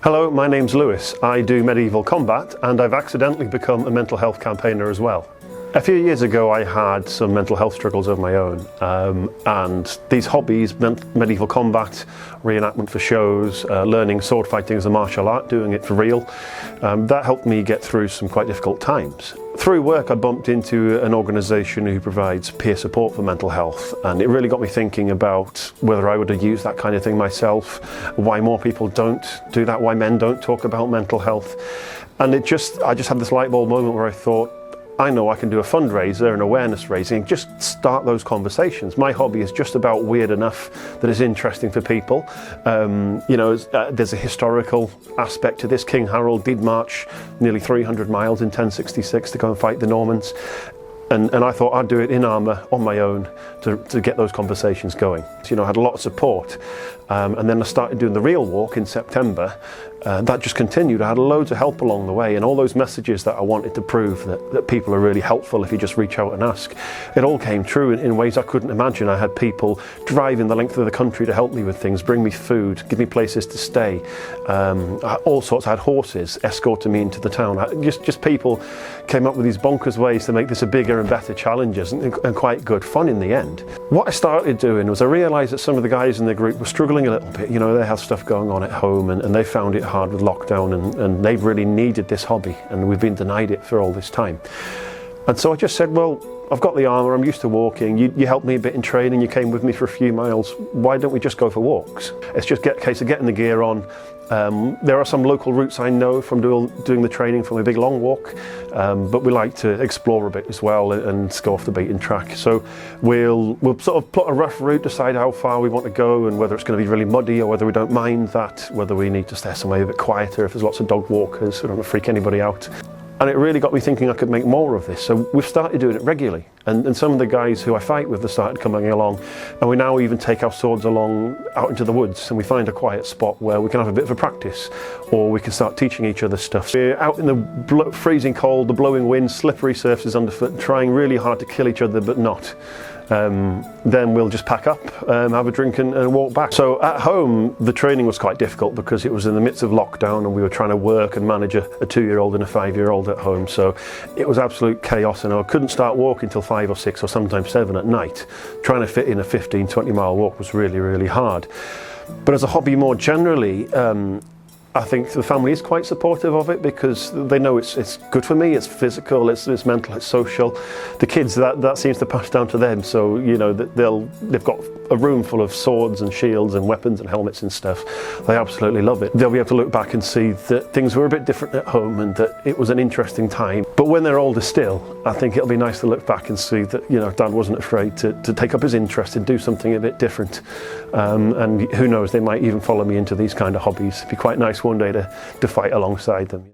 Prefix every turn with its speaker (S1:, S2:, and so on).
S1: Hello, my name's Lewis. I do medieval combat and I've accidentally become a mental health campaigner as well. A few years ago I had some mental health struggles of my own and these hobbies, medieval combat, reenactment for shows, learning sword fighting as a martial art, doing it for real, that helped me get through some quite difficult times. Through work I bumped into an organisation who provides peer support for mental health, and it really got me thinking about whether I would have used that kind of thing myself, why more people don't do that, why men don't talk about mental health. And I just had this light bulb moment where I thought, I know I can do a fundraiser and awareness raising, just start those conversations. My hobby is just about weird enough that it's interesting for people. There's a historical aspect to this. King Harold did march nearly 300 miles in 1066 to go and fight the Normans. And I thought I'd do it in Armour on my own to get those conversations going. So, I had a lot of support. And then I started doing the real walk in September. That just continued. I had loads of help along the way, and all those messages that I wanted to prove that people are really helpful if you just reach out and ask. It all came true in ways I couldn't imagine. I had people driving the length of the country to help me with things, bring me food, give me places to stay. All sorts. I had horses escorting me into the town. Just people came up with these bonkers ways to make this a bigger and better challenges and quite good fun in the end. What I started doing was I realised that some of the guys in the group were struggling a little bit. They had stuff going on at home and they found it hard with lockdown and they've really needed this hobby and we've been denied it for all this time. And so I just said, well, I've got the Armour, I'm used to walking, you helped me a bit in training, you came with me for a few miles, why don't we just go for walks? It's just a case of getting the gear on. There are some local routes I know from doing the training from a big long walk, but we like to explore a bit as well and go off the beaten track. So we'll sort of plot a rough route, decide how far we want to go and whether it's going to be really muddy or whether we don't mind that, whether we need to stay somewhere a bit quieter if there's lots of dog walkers, so we don't want to freak anybody out. And it really got me thinking I could make more of this, so we've started doing it regularly. And some of the guys who I fight with have started coming along, and we now even take our swords along out into the woods and we find a quiet spot where we can have a bit of a practice, or we can start teaching each other stuff. We're out in the freezing cold, the blowing wind, slippery surfaces underfoot, trying really hard to kill each other but not. Then we'll just pack up, have a drink and walk back. So at home the training was quite difficult because it was in the midst of lockdown and we were trying to work and manage a 2-year-old and a 5-year-old at home, so it was absolute chaos and I couldn't start walking till 5 or 6 or sometimes 7 at night. Trying to fit in a 15-20 mile walk was really, really hard. But as a hobby more generally, I think the family is quite supportive of it because they know it's good for me, it's physical, it's mental, it's social. The kids, that seems to pass down to them, so they've got a room full of swords and shields and weapons and helmets and stuff. They absolutely love it. They'll be able to look back and see that things were a bit different at home and that it was an interesting time. But when they're older still, I think it'll be nice to look back and see that Dad wasn't afraid to take up his interest and do something a bit different. And who knows, they might even follow me into these kind of hobbies. It'd be quite nice one day to fight alongside them.